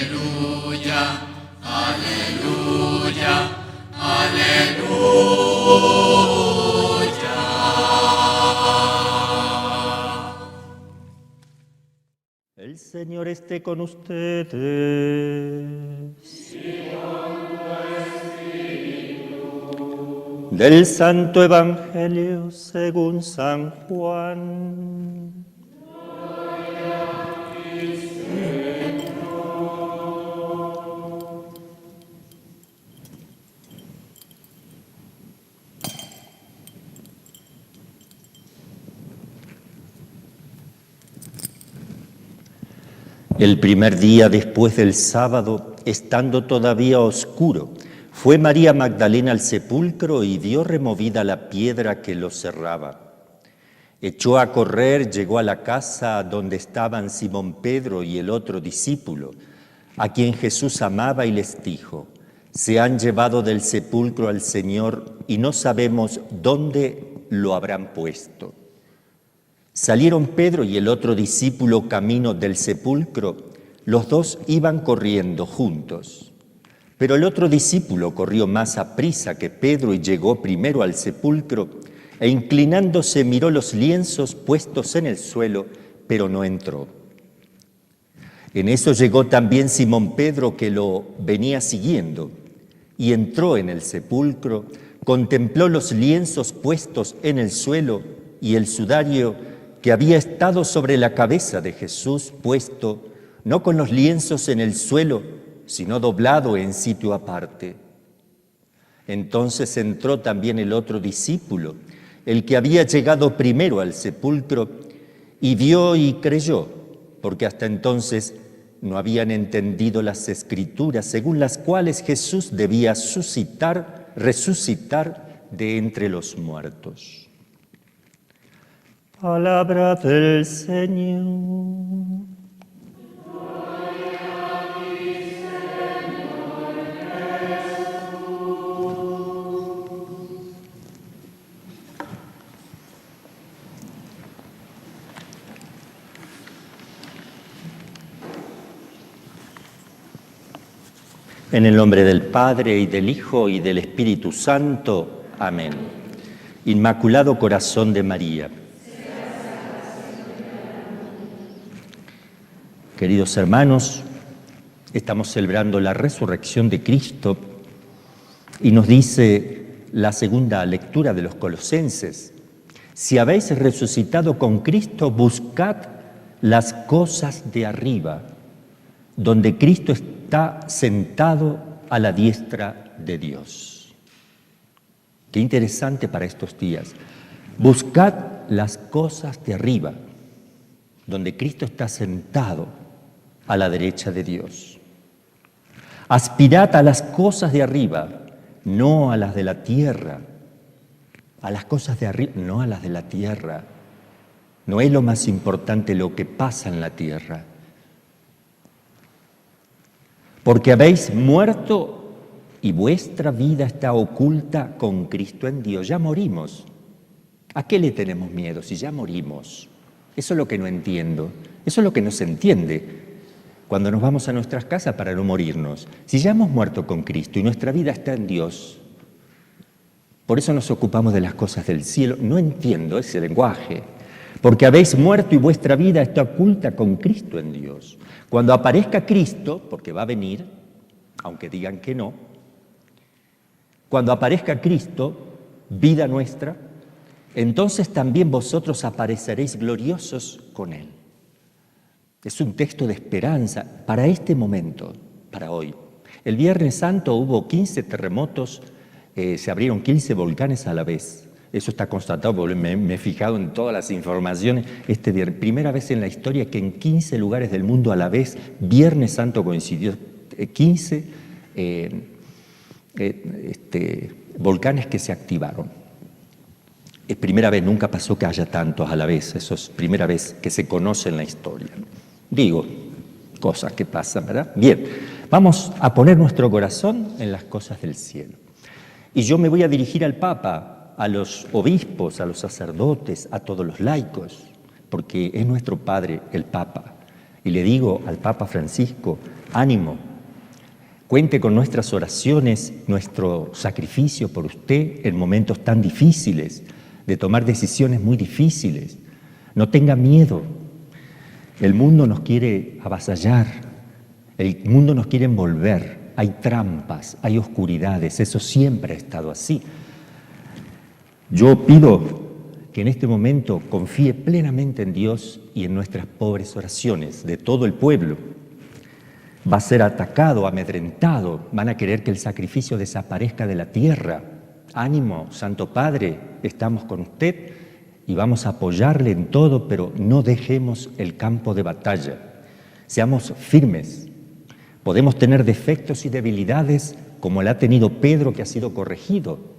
Aleluya, aleluya, aleluya. El Señor esté con ustedes. Del Santo Evangelio según San Juan. El primer día después del sábado, estando todavía oscuro, fue María Magdalena al sepulcro y vio removida la piedra que lo cerraba. Echó a correr, llegó a la casa donde estaban Simón Pedro y el otro discípulo, a quien Jesús amaba, y les dijo: se han llevado del sepulcro al Señor y no sabemos dónde lo habrán puesto. Salieron Pedro y el otro discípulo camino del sepulcro. Los dos iban corriendo juntos. Pero el otro discípulo corrió más aprisa que Pedro y llegó primero al sepulcro, e inclinándose miró los lienzos puestos en el suelo, pero no entró. En eso llegó también Simón Pedro, que lo venía siguiendo, y entró en el sepulcro, contempló los lienzos puestos en el suelo y el sudario que había estado sobre la cabeza de Jesús, puesto no con los lienzos en el suelo, sino doblado en sitio aparte. Entonces entró también el otro discípulo, el que había llegado primero al sepulcro, y vio y creyó, porque hasta entonces no habían entendido las Escrituras, según las cuales Jesús debía resucitar de entre los muertos. Palabra del Señor. En el nombre del Padre, y del Hijo, y del Espíritu Santo. Amén. Inmaculado Corazón de María. Queridos hermanos, estamos celebrando la resurrección de Cristo y nos dice la segunda lectura de los Colosenses: si habéis resucitado con Cristo, buscad las cosas de arriba, donde Cristo está sentado a la diestra de Dios. Qué interesante para estos días. Buscad las cosas de arriba, donde Cristo está sentado a la derecha de Dios. Aspirad a las cosas de arriba, no a las de la tierra. A las cosas de arriba, no a las de la tierra. No es lo más importante lo que pasa en la tierra. Porque habéis muerto y vuestra vida está oculta con Cristo en Dios. Ya morimos. ¿A qué le tenemos miedo si ya morimos? Eso es lo que no entiendo. Eso es lo que no se entiende cuando nos vamos a nuestras casas para no morirnos. Si ya hemos muerto con Cristo y nuestra vida está en Dios, por eso nos ocupamos de las cosas del cielo. No entiendo ese lenguaje. Porque habéis muerto y vuestra vida está oculta con Cristo en Dios. Cuando aparezca Cristo, porque va a venir, aunque digan que no, cuando aparezca Cristo, vida nuestra, entonces también vosotros apareceréis gloriosos con Él. Es un texto de esperanza para este momento, para hoy. El Viernes Santo hubo 15 terremotos, se abrieron 15 volcanes a la vez. Eso está constatado, porque me he fijado en todas las informaciones. Primera vez en la historia que en 15 lugares del mundo a la vez, Viernes Santo coincidió 15 volcanes que se activaron. Es primera vez, nunca pasó que haya tantos a la vez. Eso es primera vez que se conoce en la historia. Digo, cosas que pasan, ¿verdad? Bien, vamos a poner nuestro corazón en las cosas del cielo. Y yo me voy a dirigir al Papa, a los obispos, a los sacerdotes, a todos los laicos, porque es nuestro Padre el Papa, Y le digo al Papa Francisco, ánimo, cuente con nuestras oraciones, nuestro sacrificio por usted en momentos tan difíciles, de tomar decisiones muy difíciles. No tenga miedo. El mundo nos quiere avasallar, el mundo nos quiere envolver. Hay trampas, hay oscuridades, eso siempre ha estado así. Yo pido que en este momento confíe plenamente en Dios y en nuestras pobres oraciones de todo el pueblo. Va a ser atacado, amedrentado, van a querer que el sacrificio desaparezca de la tierra. Ánimo, Santo Padre, estamos con usted y vamos a apoyarle en todo, pero no dejemos el campo de batalla. Seamos firmes. Podemos tener defectos y debilidades como la ha tenido Pedro, que ha sido corregido,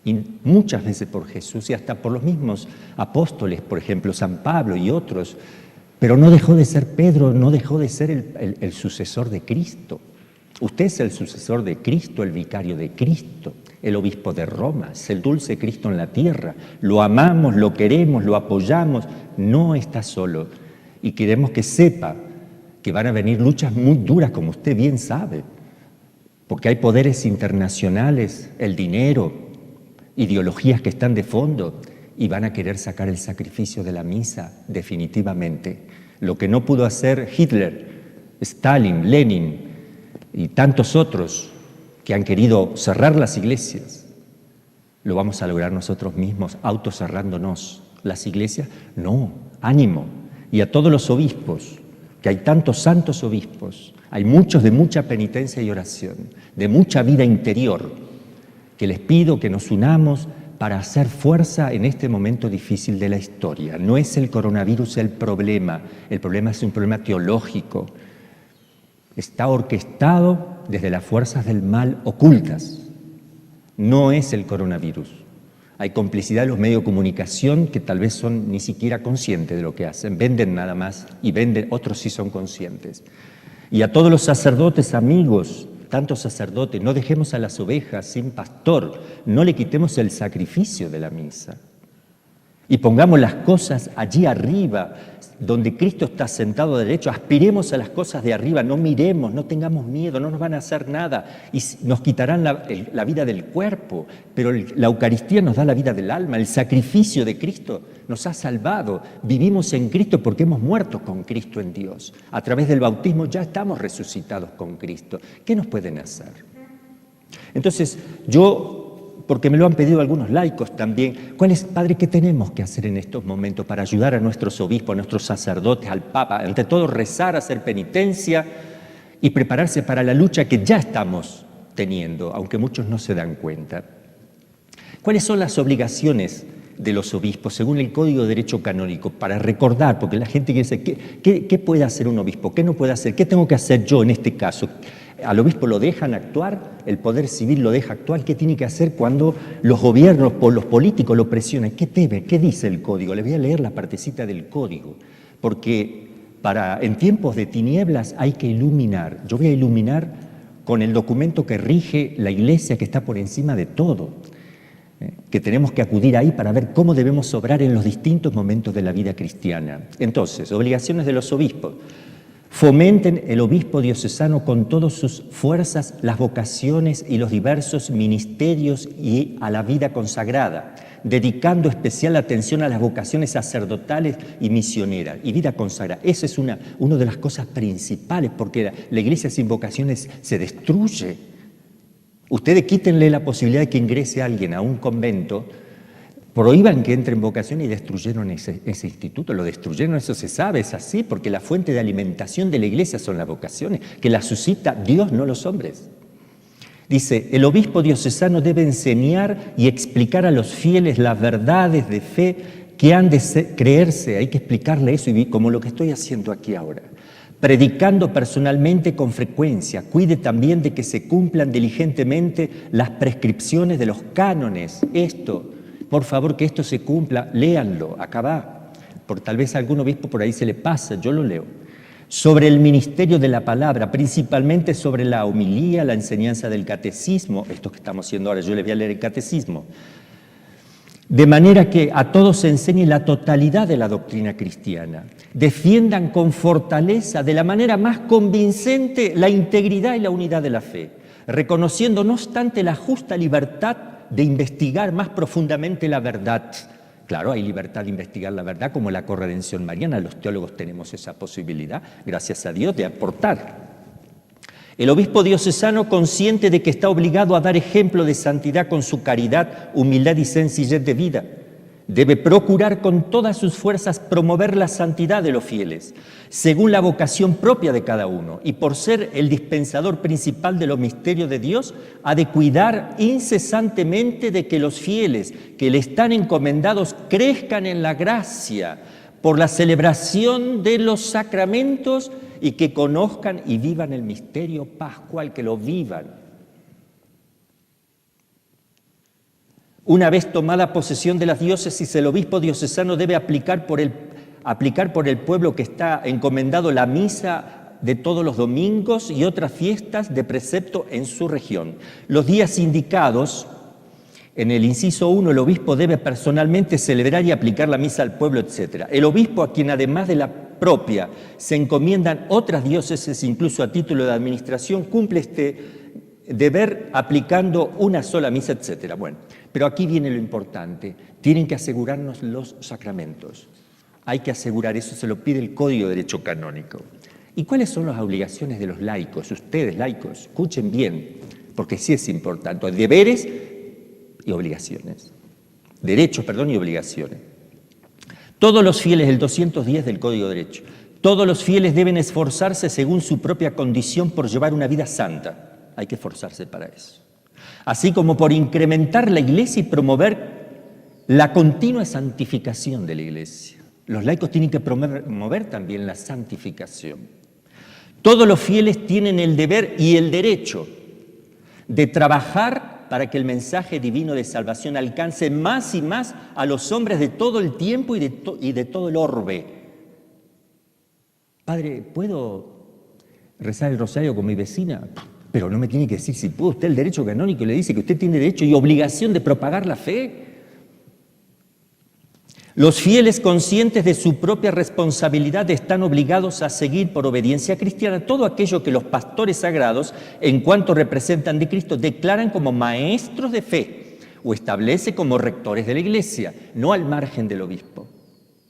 y muchas veces por Jesús y hasta por los mismos apóstoles, por ejemplo, San Pablo y otros, pero no dejó de ser Pedro, no dejó de ser el sucesor de Cristo. Usted es el sucesor de Cristo, el vicario de Cristo, el obispo de Roma, es el dulce Cristo en la tierra. Lo amamos, lo queremos, lo apoyamos, no está solo. Y queremos que sepa que van a venir luchas muy duras, como usted bien sabe, porque hay poderes internacionales, el dinero, ideologías que están de fondo y van a querer sacar el sacrificio de la misa definitivamente. Lo que no pudo hacer Hitler, Stalin, Lenin y tantos otros que han querido cerrar las iglesias, lo vamos a lograr nosotros mismos, autocerrándonos. Las iglesias, no, ánimo. Y a todos los obispos, que hay tantos santos obispos, hay muchos de mucha penitencia y oración, de mucha vida interior, que les pido que nos unamos para hacer fuerza en este momento difícil de la historia. No es el coronavirus el problema es un problema teológico. Está orquestado desde las fuerzas del mal ocultas. No es el coronavirus. Hay complicidad de los medios de comunicación que tal vez son ni siquiera conscientes de lo que hacen. Venden nada más y venden, otros sí son conscientes. Y a todos los sacerdotes, amigos, tantos sacerdotes, no dejemos a las ovejas sin pastor, no le quitemos el sacrificio de la misa. Y pongamos las cosas allí arriba, donde Cristo está sentado derecho, aspiremos a las cosas de arriba, no miremos, no tengamos miedo, no nos van a hacer nada y nos quitarán la vida del cuerpo, pero la Eucaristía nos da la vida del alma, el sacrificio de Cristo nos ha salvado, vivimos en Cristo porque hemos muerto con Cristo en Dios, a través del bautismo ya estamos resucitados con Cristo. ¿Qué nos pueden hacer? Entonces yo, porque me lo han pedido algunos laicos también, ¿cuál es, Padre, qué tenemos que hacer en estos momentos para ayudar a nuestros obispos, a nuestros sacerdotes, al Papa? Ante todo, rezar, hacer penitencia y prepararse para la lucha que ya estamos teniendo, aunque muchos no se dan cuenta. ¿Cuáles son las obligaciones de los obispos según el Código de Derecho Canónico? Para recordar, porque la gente quiere decir, ¿qué puede hacer un obispo? ¿Qué no puede hacer? ¿Qué tengo que hacer yo en este caso? Al obispo lo dejan actuar, el poder civil lo deja actuar. ¿Qué tiene que hacer cuando los gobiernos, los políticos lo presionan? ¿Qué debe? ¿Qué dice el código? Les voy a leer la partecita del código, porque en tiempos de tinieblas hay que iluminar. Yo voy a iluminar con el documento que rige la Iglesia, que está por encima de todo, que tenemos que acudir ahí para ver cómo debemos obrar en los distintos momentos de la vida cristiana. Entonces, obligaciones de los obispos. Fomenten el obispo diocesano con todas sus fuerzas las vocaciones y los diversos ministerios y a la vida consagrada, dedicando especial atención a las vocaciones sacerdotales y misioneras y vida consagrada. Esa es una de las cosas principales, porque la iglesia sin vocaciones se destruye. Ustedes quítenle la posibilidad de que ingrese alguien a un convento, prohíban que entre en vocación y destruyeron ese instituto, lo destruyeron, eso se sabe, es así, porque la fuente de alimentación de la iglesia son las vocaciones, que las suscita Dios, no los hombres. Dice, el obispo diocesano debe enseñar y explicar a los fieles las verdades de fe que han de creerse, hay que explicarle eso, y como lo que estoy haciendo aquí ahora. Predicando personalmente con frecuencia, cuide también de que se cumplan diligentemente las prescripciones de los cánones. Por favor, que esto se cumpla, léanlo, acá va, por tal vez a algún obispo por ahí se le pasa, yo lo leo. Sobre el ministerio de la palabra, principalmente sobre la homilía, la enseñanza del catecismo, esto que estamos haciendo ahora, yo les voy a leer el catecismo. de manera que a todos se enseñe la totalidad de la doctrina cristiana. Defiendan con fortaleza, de la manera más convincente, la integridad y la unidad de la fe, reconociendo no obstante la justa libertad de investigar más profundamente la verdad. Claro, hay libertad de investigar la verdad, como la corredención mariana. Los teólogos tenemos esa posibilidad, gracias a Dios, de aportar. El obispo diocesano, consciente de que está obligado a dar ejemplo de santidad con su caridad, humildad y sencillez de vida, debe procurar con todas sus fuerzas promover la santidad de los fieles, según la vocación propia de cada uno, y por ser el dispensador principal de los misterios de Dios, ha de cuidar incesantemente de que los fieles que le están encomendados crezcan en la gracia por la celebración de los sacramentos y que conozcan y vivan el misterio pascual, que lo vivan. Una vez tomada posesión de las diócesis, el obispo diocesano debe aplicar por el pueblo que está encomendado la misa de todos los domingos y otras fiestas de precepto en su región. Los días indicados, en el inciso 1, el obispo debe personalmente celebrar y aplicar la misa al pueblo, etc. El obispo, a quien además de la propia se encomiendan otras diócesis, incluso a título de administración, cumple este deber aplicando una sola misa, etc. Bueno, pero aquí viene lo importante. Tienen que asegurarnos los sacramentos. Hay que asegurar eso, se lo pide el Código de Derecho Canónico. ¿Y cuáles son las obligaciones de los laicos? Ustedes, laicos, escuchen bien, porque sí es importante. Hay deberes y obligaciones. Derechos, y obligaciones. Todos los fieles, el 210 del Código de Derecho, todos los fieles deben esforzarse según su propia condición por llevar una vida santa. Hay que esforzarse para eso. Así como por incrementar la Iglesia y promover la continua santificación de la Iglesia. Los laicos tienen que promover también la santificación. Todos los fieles tienen el deber y el derecho de trabajar para que el mensaje divino de salvación alcance más y más a los hombres de todo el tiempo y de todo el orbe. Padre, ¿puedo rezar el rosario con mi vecina? Pero no me tiene que decir si pudo. Usted el derecho canónico le dice que usted tiene derecho y obligación de propagar la fe. Los fieles, conscientes de su propia responsabilidad, están obligados a seguir por obediencia cristiana todo aquello que los pastores sagrados, en cuanto representan de Cristo, declaran como maestros de fe o establece como rectores de la Iglesia, no al margen del obispo.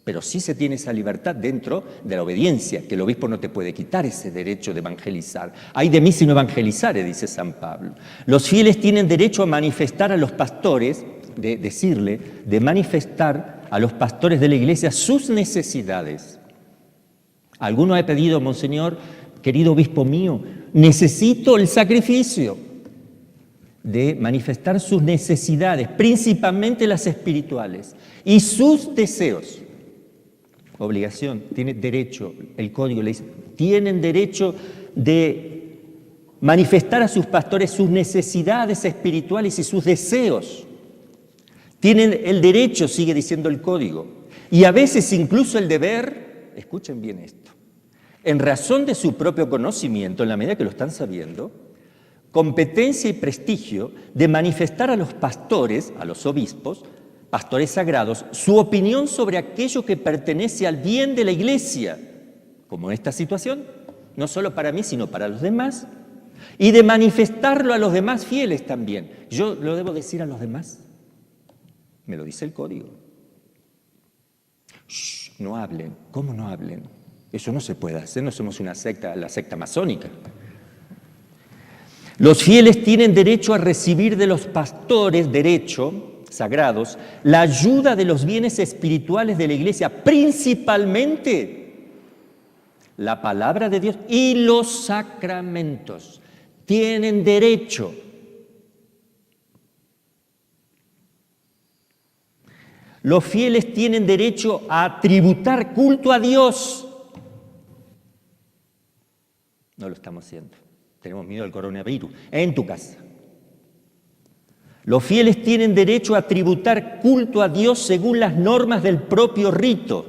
Pero sí se tiene esa libertad dentro de la obediencia, que el obispo no te puede quitar ese derecho de evangelizar. Ay de mí si no evangelizare, dice San Pablo. Los fieles tienen derecho a manifestar a los pastores, de manifestar a los pastores de la Iglesia sus necesidades. Alguno ha pedido, Monseñor, querido obispo mío, necesito el sacrificio de manifestar sus necesidades, principalmente las espirituales, y sus deseos. Obligación, tiene derecho, el código le dice, tienen derecho de manifestar a sus pastores sus necesidades espirituales y sus deseos. Tienen el derecho, sigue diciendo el código, y a veces incluso el deber, escuchen bien esto, en razón de su propio conocimiento, en la medida que lo están sabiendo, competencia y prestigio de manifestar a los pastores, a los obispos, pastores sagrados, su opinión sobre aquello que pertenece al bien de la Iglesia, como en esta situación, no solo para mí, sino para los demás, y de manifestarlo a los demás fieles también. ¿Yo lo debo decir a los demás? Me lo dice el código. Shh, no hablen. ¿Cómo no hablen? Eso no se puede hacer, no somos una secta, la secta masónica. Los fieles tienen derecho a recibir de los pastores, sagrados, la ayuda de los bienes espirituales de la Iglesia, principalmente la palabra de Dios y los sacramentos. Tienen derecho. Los fieles tienen derecho a tributar culto a Dios. No lo estamos haciendo. Tenemos miedo al coronavirus. En tu casa. Los fieles tienen derecho a tributar culto a Dios según las normas del propio rito,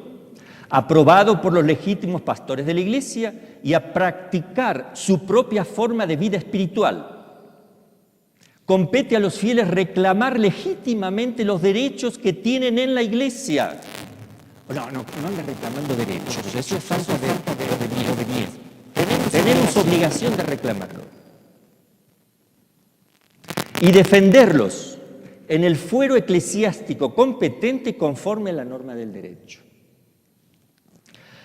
aprobado por los legítimos pastores de la Iglesia, y a practicar su propia forma de vida espiritual, Compete a los fieles reclamar legítimamente los derechos que tienen en la Iglesia. No andan reclamando derechos, eso es falta de miedo. Tenemos obligación de reclamarlo. Y defenderlos en el fuero eclesiástico competente conforme a la norma del derecho.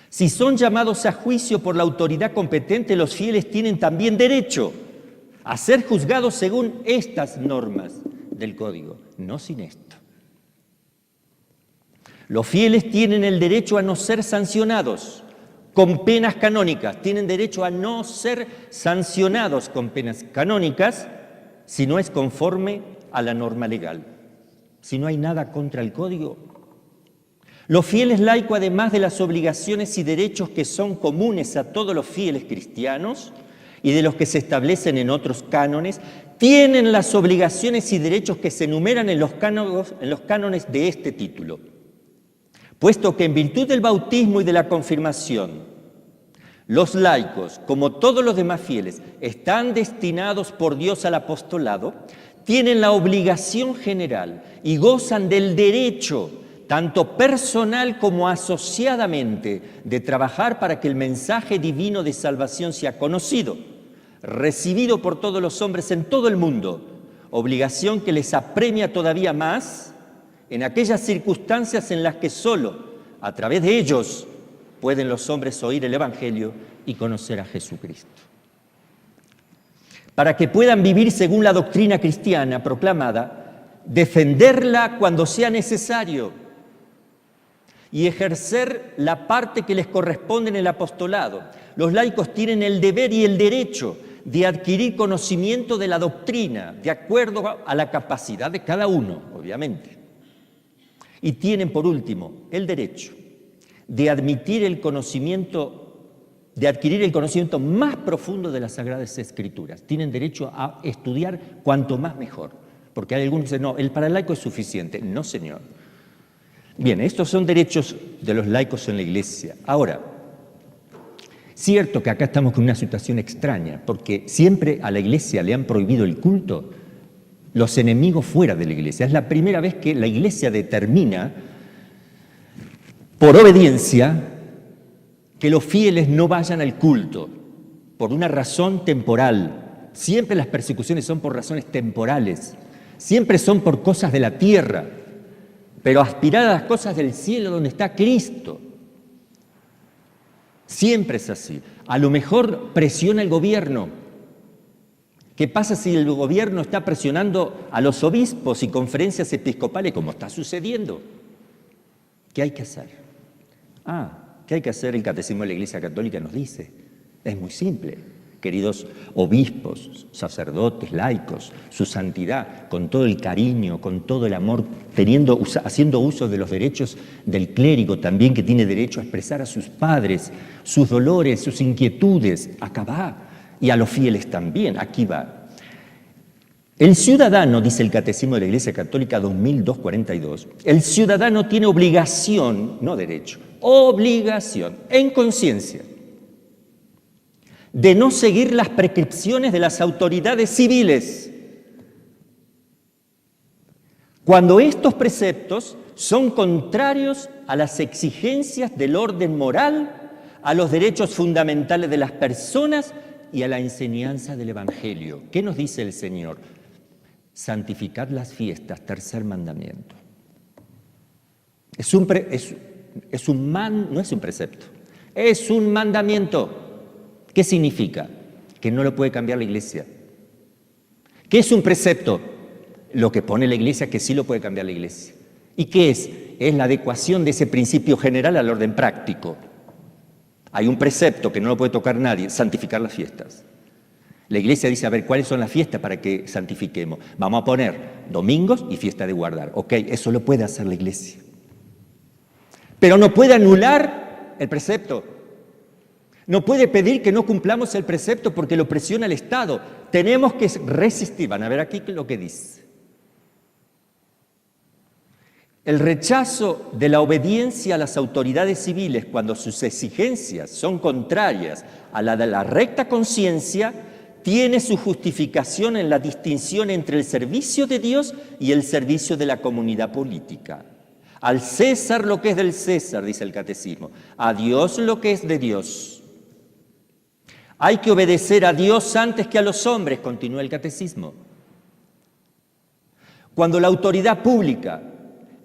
Si son llamados a juicio por la autoridad competente, los fieles tienen también derecho a ser juzgados según estas normas del Código, no sin esto. Los fieles tienen el derecho a no ser sancionados con penas canónicas, tienen derecho a no ser sancionados con penas canónicas si no es conforme a la norma legal, si no hay nada contra el Código. Los fieles laicos, además de las obligaciones y derechos que son comunes a todos los fieles cristianos y de los que se establecen en otros cánones, tienen las obligaciones y derechos que se enumeran en los cánones de este título. Puesto que en virtud del bautismo y de la confirmación, los laicos, como todos los demás fieles, están destinados por Dios al apostolado, tienen la obligación general y gozan del derecho, tanto personal como asociadamente, de trabajar para que el mensaje divino de salvación sea conocido, recibido por todos los hombres en todo el mundo, obligación que les apremia todavía más en aquellas circunstancias en las que solo a través de ellos pueden los hombres oír el Evangelio y conocer a Jesucristo. Para que puedan vivir según la doctrina cristiana proclamada, defenderla cuando sea necesario y ejercer la parte que les corresponde en el apostolado. Los laicos tienen el deber y el derecho de adquirir conocimiento de la doctrina, de acuerdo a la capacidad de cada uno, obviamente. Y tienen, por último, el derecho de adquirir el conocimiento más profundo de las Sagradas Escrituras. Tienen derecho a estudiar cuanto más mejor, porque hay algunos que dicen, no, para el laico es suficiente. No, señor. Bien, estos son derechos de los laicos en la Iglesia. Ahora, cierto que acá estamos con una situación extraña, porque siempre a la Iglesia le han prohibido el culto los enemigos fuera de la Iglesia. Es la primera vez que la Iglesia determina, por obediencia, que los fieles no vayan al culto, por una razón temporal. Siempre las persecuciones son por razones temporales, siempre son por cosas de la tierra, pero aspirar a las cosas del cielo donde está Cristo. Siempre es así. A lo mejor presiona el gobierno. ¿Qué pasa si el gobierno está presionando a los obispos y conferencias episcopales, como está sucediendo? ¿Qué hay que hacer? ¿Qué hay que hacer? El Catecismo de la Iglesia Católica nos dice. Es muy simple. Queridos obispos, sacerdotes, laicos, su santidad, con todo el cariño, con todo el amor, haciendo uso de los derechos del clérigo también, que tiene derecho a expresar a sus padres, sus dolores, sus inquietudes. Acá va. Y a los fieles también, aquí va. El ciudadano, dice el Catecismo de la Iglesia Católica 2242, el ciudadano tiene obligación, no derecho, obligación, en conciencia, de no seguir las prescripciones de las autoridades civiles cuando estos preceptos son contrarios a las exigencias del orden moral, a los derechos fundamentales de las personas y a la enseñanza del Evangelio. ¿Qué nos dice el Señor? Santificad las fiestas, tercer mandamiento. No es un precepto, es un mandamiento. ¿Qué significa? Que no lo puede cambiar la Iglesia. ¿Qué es un precepto? Lo que pone la Iglesia, que sí lo puede cambiar la Iglesia. ¿Y qué es? Es la adecuación de ese principio general al orden práctico. Hay un precepto que no lo puede tocar nadie, santificar las fiestas. La Iglesia dice, a ver, ¿cuáles son las fiestas para que santifiquemos? Vamos a poner domingos y fiesta de guardar. Ok, eso lo puede hacer la Iglesia. Pero no puede anular el precepto. No puede pedir que no cumplamos el precepto porque lo presiona el Estado. Tenemos que resistir. Van a ver aquí lo que dice. El rechazo de la obediencia a las autoridades civiles cuando sus exigencias son contrarias a la de la recta conciencia tiene su justificación en la distinción entre el servicio de Dios y el servicio de la comunidad política. Al César lo que es del César, dice el catecismo, a Dios lo que es de Dios. Hay que obedecer a Dios antes que a los hombres, continúa el catecismo. Cuando la autoridad pública,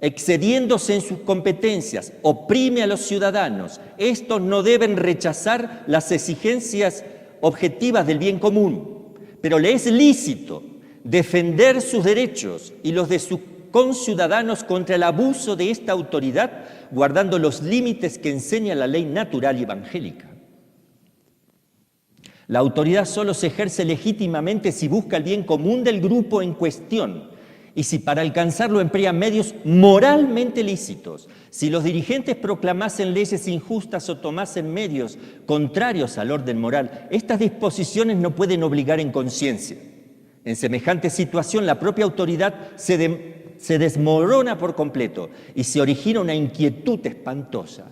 excediéndose en sus competencias, oprime a los ciudadanos, estos no deben rechazar las exigencias objetivas del bien común, pero le es lícito defender sus derechos y los de sus conciudadanos contra el abuso de esta autoridad, guardando los límites que enseña la ley natural y evangélica. La autoridad solo se ejerce legítimamente si busca el bien común del grupo en cuestión y si para alcanzarlo emplea medios moralmente lícitos. Si los dirigentes proclamasen leyes injustas o tomasen medios contrarios al orden moral, estas disposiciones no pueden obligar en conciencia. En semejante situación, la propia autoridad se desmorona por completo y se origina una inquietud espantosa.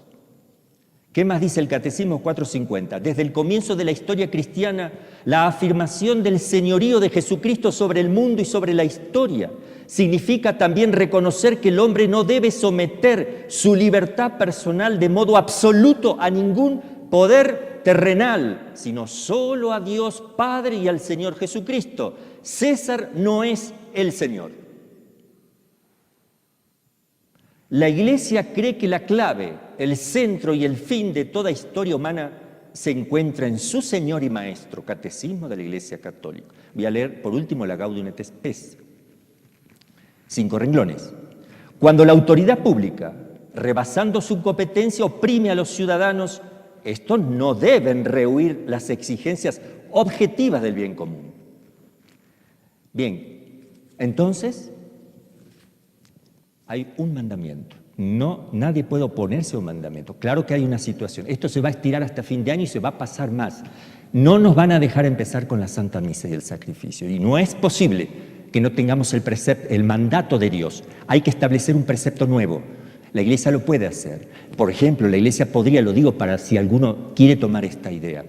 ¿Qué más dice el Catecismo 450? Desde el comienzo de la historia cristiana, la afirmación del señorío de Jesucristo sobre el mundo y sobre la historia significa también reconocer que el hombre no debe someter su libertad personal de modo absoluto a ningún poder terrenal, sino solo a Dios Padre y al Señor Jesucristo. César no es el Señor. La Iglesia cree que la clave, el centro y el fin de toda historia humana se encuentra en su Señor y Maestro, Catecismo de la Iglesia Católica. Voy a leer por último la Gaudium et Spes. 5 renglones. Cuando la autoridad pública, rebasando su competencia, oprime a los ciudadanos, estos no deben rehuir las exigencias objetivas del bien común. Bien, entonces hay un mandamiento. Nadie puede oponerse a un mandamiento. Claro que hay una situación. Esto se va a estirar hasta fin de año y se va a pasar más. No nos van a dejar empezar con la Santa Misa y el sacrificio. Y no es posible que no tengamos el mandato de Dios. Hay que establecer un precepto nuevo. La Iglesia lo puede hacer. Por ejemplo, la Iglesia podría, lo digo para si alguno quiere tomar esta idea,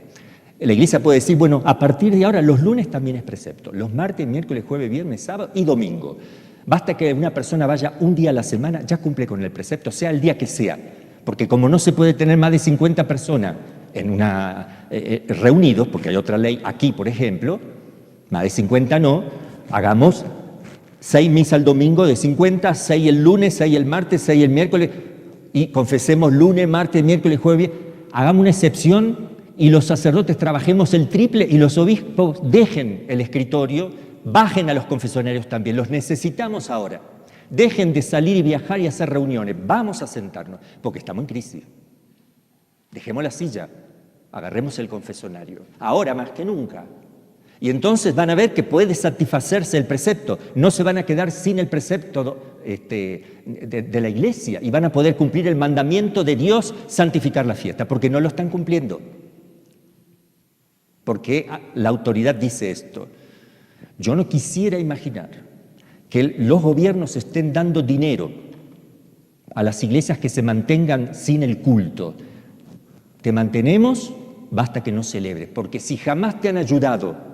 la Iglesia puede decir, bueno, a partir de ahora los lunes también es precepto. Los martes, miércoles, jueves, viernes, sábado y domingo. Basta que una persona vaya un día a la semana, ya cumple con el precepto, sea el día que sea. Porque como no se puede tener más de 50 personas reunidos, porque hay otra ley aquí, por ejemplo, más de 50 no, hagamos 6 misas el domingo de 50, 6 el lunes, 6 el martes, 6 el miércoles, y confesemos lunes, martes, miércoles, jueves, hagamos una excepción y los sacerdotes trabajemos el triple y los obispos dejen el escritorio, bajen a los confesonarios también, los necesitamos ahora. Dejen de salir y viajar y hacer reuniones, vamos a sentarnos, porque estamos en crisis. Dejemos la silla, agarremos el confesonario, ahora más que nunca. Y entonces van a ver que puede satisfacerse el precepto, no se van a quedar sin el precepto de la Iglesia y van a poder cumplir el mandamiento de Dios, santificar la fiesta, porque no lo están cumpliendo. Porque la autoridad dice esto. Yo no quisiera imaginar que los gobiernos estén dando dinero a las iglesias que se mantengan sin el culto. Te mantenemos, basta que no celebres, porque si jamás te han ayudado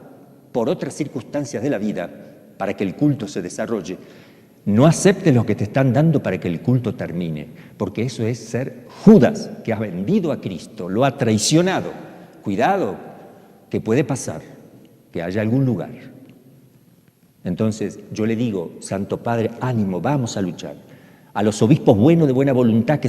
por otras circunstancias de la vida para que el culto se desarrolle, no aceptes lo que te están dando para que el culto termine, porque eso es ser Judas, que ha vendido a Cristo, lo ha traicionado. Cuidado, que puede pasar, que haya algún lugar. Entonces, yo le digo, Santo Padre, ánimo, vamos a luchar. A los obispos buenos, de buena voluntad,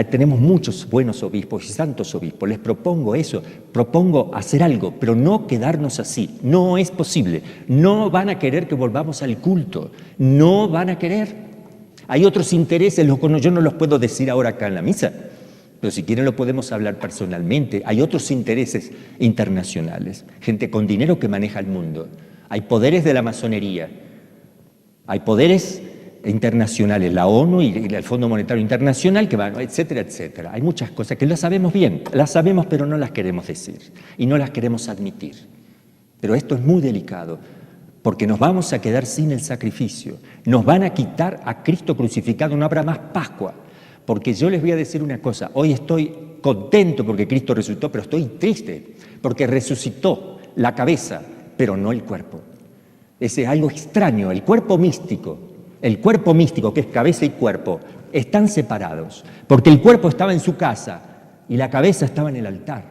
tenemos muchos buenos obispos y santos obispos, les propongo eso, propongo hacer algo, pero no quedarnos así, no es posible. No van a querer que volvamos al culto, no van a querer. Hay otros intereses, yo no los puedo decir ahora acá en la misa, pero si quieren lo podemos hablar personalmente. Hay otros intereses internacionales, gente con dinero que maneja el mundo. Hay poderes de la masonería, hay poderes internacionales, la ONU y el Fondo Monetario Internacional, que van, etcétera, etcétera. Hay muchas cosas que las sabemos bien, las sabemos pero no las queremos decir y no las queremos admitir. Pero esto es muy delicado, porque nos vamos a quedar sin el sacrificio, nos van a quitar a Cristo crucificado, no habrá más Pascua. Porque yo les voy a decir una cosa, hoy estoy contento porque Cristo resucitó, pero estoy triste porque resucitó la cabeza, pero no el cuerpo. Ese es algo extraño. El cuerpo místico, que es cabeza y cuerpo, están separados, porque el cuerpo estaba en su casa y la cabeza estaba en el altar.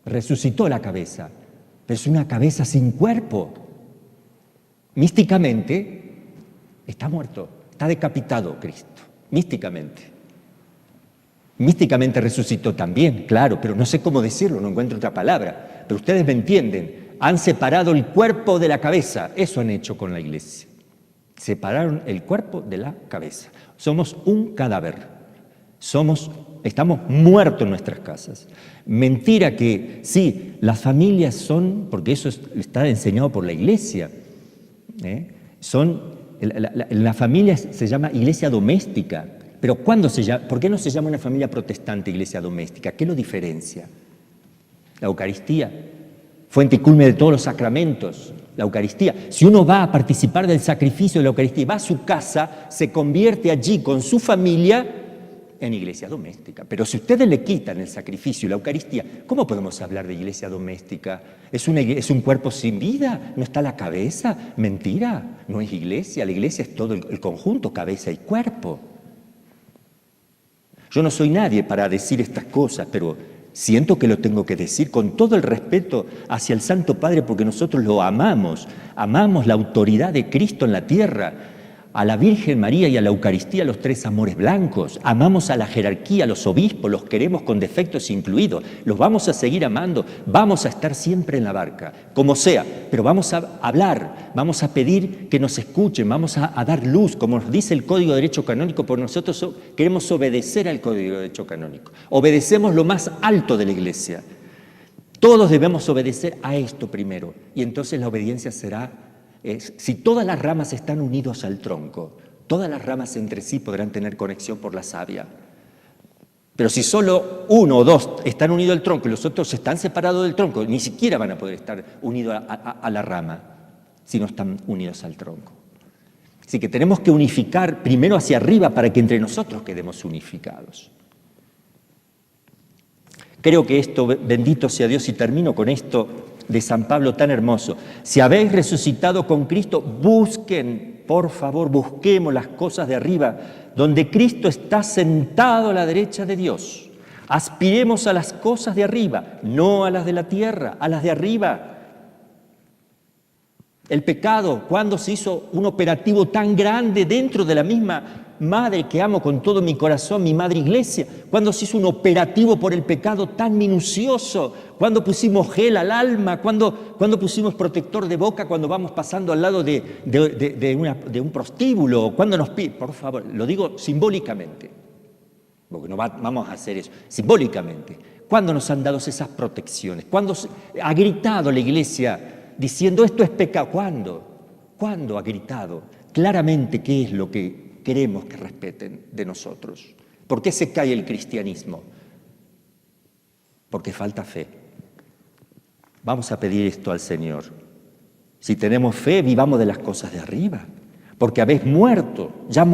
Resucitó la cabeza, pero es una cabeza sin cuerpo. Místicamente está muerto, está decapitado Cristo, místicamente. Místicamente resucitó también, claro, pero no sé cómo decirlo, no encuentro otra palabra. Pero ustedes me entienden, han separado el cuerpo de la cabeza, eso han hecho con la iglesia. Separaron el cuerpo de la cabeza. Somos un cadáver, estamos muertos en nuestras casas. Mentira que sí, las familias son, porque eso está enseñado por la iglesia, la familia se llama iglesia doméstica. Pero ¿por qué no se llama una familia protestante iglesia doméstica? ¿Qué lo diferencia? La Eucaristía, fuente y culmen de todos los sacramentos, la Eucaristía. Si uno va a participar del sacrificio de la Eucaristía y va a su casa, se convierte allí con su familia en iglesia doméstica. Pero si ustedes le quitan el sacrificio y la Eucaristía, ¿cómo podemos hablar de iglesia doméstica? ¿Es un cuerpo sin vida? ¿No está la cabeza? Mentira, no es iglesia. La iglesia es todo el conjunto, cabeza y cuerpo. Yo no soy nadie para decir estas cosas, pero siento que lo tengo que decir con todo el respeto hacia el Santo Padre, porque nosotros lo amamos la autoridad de Cristo en la tierra, a la Virgen María y a la Eucaristía, los tres amores blancos, amamos a la jerarquía, a los obispos, los queremos con defectos incluidos, los vamos a seguir amando, vamos a estar siempre en la barca, como sea, pero vamos a hablar, vamos a pedir que nos escuchen, vamos a dar luz, como nos dice el Código de Derecho Canónico, porque nosotros queremos obedecer al Código de Derecho Canónico, obedecemos lo más alto de la Iglesia, todos debemos obedecer a esto primero, y entonces la obediencia será. Si todas las ramas están unidas al tronco, todas las ramas entre sí podrán tener conexión por la savia. Pero si solo uno o dos están unidos al tronco y los otros están separados del tronco, ni siquiera van a poder estar unidos a la rama si no están unidos al tronco. Así que tenemos que unificar primero hacia arriba para que entre nosotros quedemos unificados. Creo que esto, bendito sea Dios, y termino con esto de San Pablo tan hermoso. Si habéis resucitado con Cristo, busquen, por favor, busquemos las cosas de arriba, donde Cristo está sentado a la derecha de Dios. Aspiremos a las cosas de arriba, no a las de la tierra, a las de arriba. El pecado, ¿cuándo se hizo un operativo tan grande dentro de la misma madre que amo con todo mi corazón, mi madre iglesia? ¿Cuándo se hizo un operativo por el pecado tan minucioso? ¿Cuándo pusimos gel al alma? ¿Cuándo pusimos protector de boca cuando vamos pasando al lado de un prostíbulo? ¿Cuándo nos pide? Por favor, lo digo simbólicamente, porque no vamos a hacer eso, simbólicamente. ¿Cuándo nos han dado esas protecciones? ¿Cuándo ha gritado la iglesia diciendo esto es pecado? ¿Cuándo ha gritado claramente qué es lo que queremos que respeten de nosotros? ¿Por qué se cae el cristianismo? Porque falta fe. Vamos a pedir esto al Señor. Si tenemos fe, vivamos de las cosas de arriba, porque habéis muerto, ya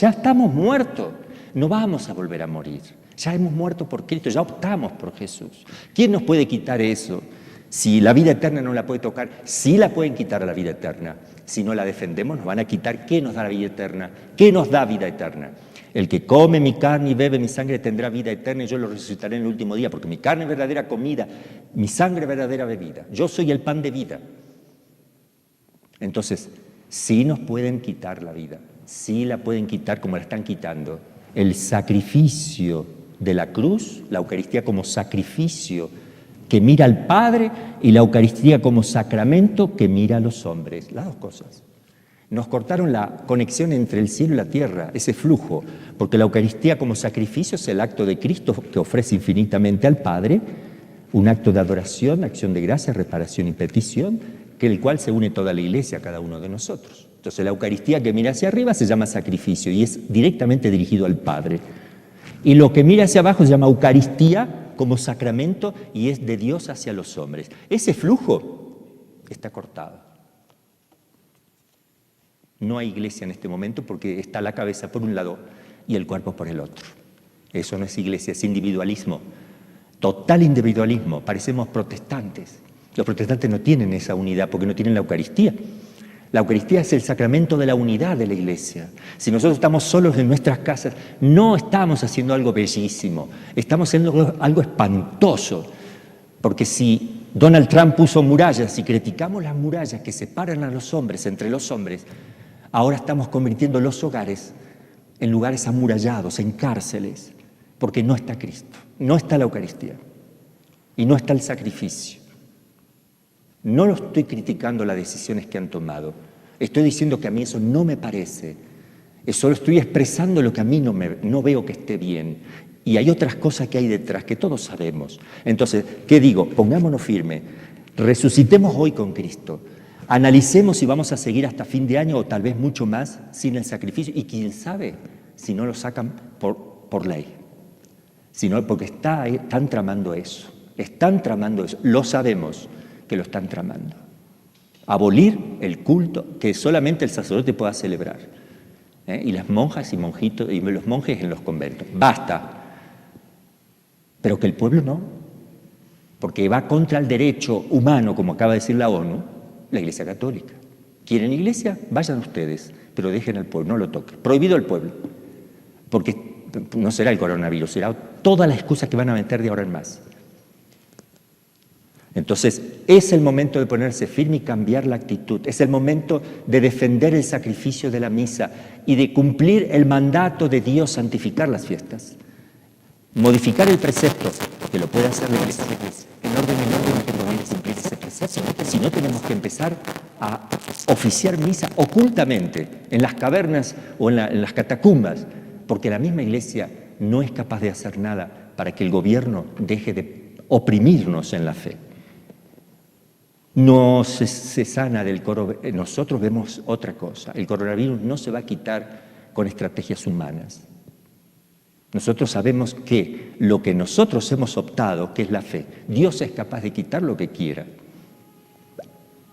estamos muertos, no vamos a volver a morir. Ya hemos muerto por Cristo, ya optamos por Jesús. ¿Quién nos puede quitar eso? Si la vida eterna no la puede tocar, sí la pueden quitar a la vida eterna. Si no la defendemos, nos van a quitar. ¿Qué nos da la vida eterna? ¿Qué nos da vida eterna? El que come mi carne y bebe mi sangre tendrá vida eterna y yo lo resucitaré en el último día, porque mi carne es verdadera comida, mi sangre es verdadera bebida. Yo soy el pan de vida. Entonces, sí nos pueden quitar la vida, sí la pueden quitar como la están quitando. El sacrificio de la cruz, la Eucaristía como sacrificio que mira al Padre y la Eucaristía como sacramento que mira a los hombres. Las dos cosas. Nos cortaron la conexión entre el cielo y la tierra, ese flujo, porque la Eucaristía como sacrificio es el acto de Cristo que ofrece infinitamente al Padre, un acto de adoración, acción de gracia, reparación y petición, que el cual se une toda la Iglesia a cada uno de nosotros. Entonces la Eucaristía que mira hacia arriba se llama sacrificio y es directamente dirigido al Padre. Y lo que mira hacia abajo se llama Eucaristía como sacramento y es de Dios hacia los hombres. Ese flujo está cortado. No hay iglesia en este momento porque está la cabeza por un lado y el cuerpo por el otro. Eso no es iglesia, es individualismo. Total individualismo. Parecemos protestantes. Los protestantes no tienen esa unidad porque no tienen la Eucaristía. La Eucaristía es el sacramento de la unidad de la Iglesia. Si nosotros estamos solos en nuestras casas, no estamos haciendo algo bellísimo, estamos haciendo algo espantoso. Porque si Donald Trump puso murallas y criticamos las murallas que separan a los hombres entre los hombres, ahora estamos convirtiendo los hogares en lugares amurallados, en cárceles, porque no está Cristo, no está la Eucaristía y no está el sacrificio. No lo estoy criticando las decisiones que han tomado, estoy diciendo que a mí eso no me parece, solo estoy expresando lo que a mí no veo que esté bien. Y hay otras cosas que hay detrás que todos sabemos. Entonces, ¿qué digo? Pongámonos firme, resucitemos hoy con Cristo, analicemos si vamos a seguir hasta fin de año o tal vez mucho más sin el sacrificio y quién sabe si no lo sacan por ley, sino porque están tramando eso, lo sabemos que lo están tramando. Abolir el culto que solamente el sacerdote pueda celebrar, y las monjas y monjitos y los monjes en los conventos. Basta. Pero que el pueblo no, porque va contra el derecho humano, como acaba de decir la ONU, la Iglesia Católica. ¿Quieren iglesia? Vayan ustedes, pero dejen al pueblo, no lo toquen. Prohibido el pueblo, porque no será el coronavirus, será toda la excusa que van a meter de ahora en más. Entonces, es el momento de ponerse firme y cambiar la actitud. Es el momento de defender el sacrificio de la misa y de cumplir el mandato de Dios, santificar las fiestas. Modificar el precepto, que lo puede hacer la Iglesia, en orden que podemos cumplir ese precepto. Si no, tenemos que empezar a oficiar misa ocultamente, en las cavernas o en las catacumbas, porque la misma Iglesia no es capaz de hacer nada para que el gobierno deje de oprimirnos en la fe. No se sana del coronavirus. Nosotros vemos otra cosa. El coronavirus no se va a quitar con estrategias humanas. Nosotros sabemos que lo que nosotros hemos optado, que es la fe, Dios es capaz de quitar lo que quiera.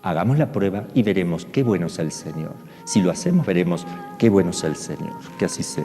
Hagamos la prueba y veremos qué bueno es el Señor. Si lo hacemos, veremos qué bueno es el Señor. Que así sea.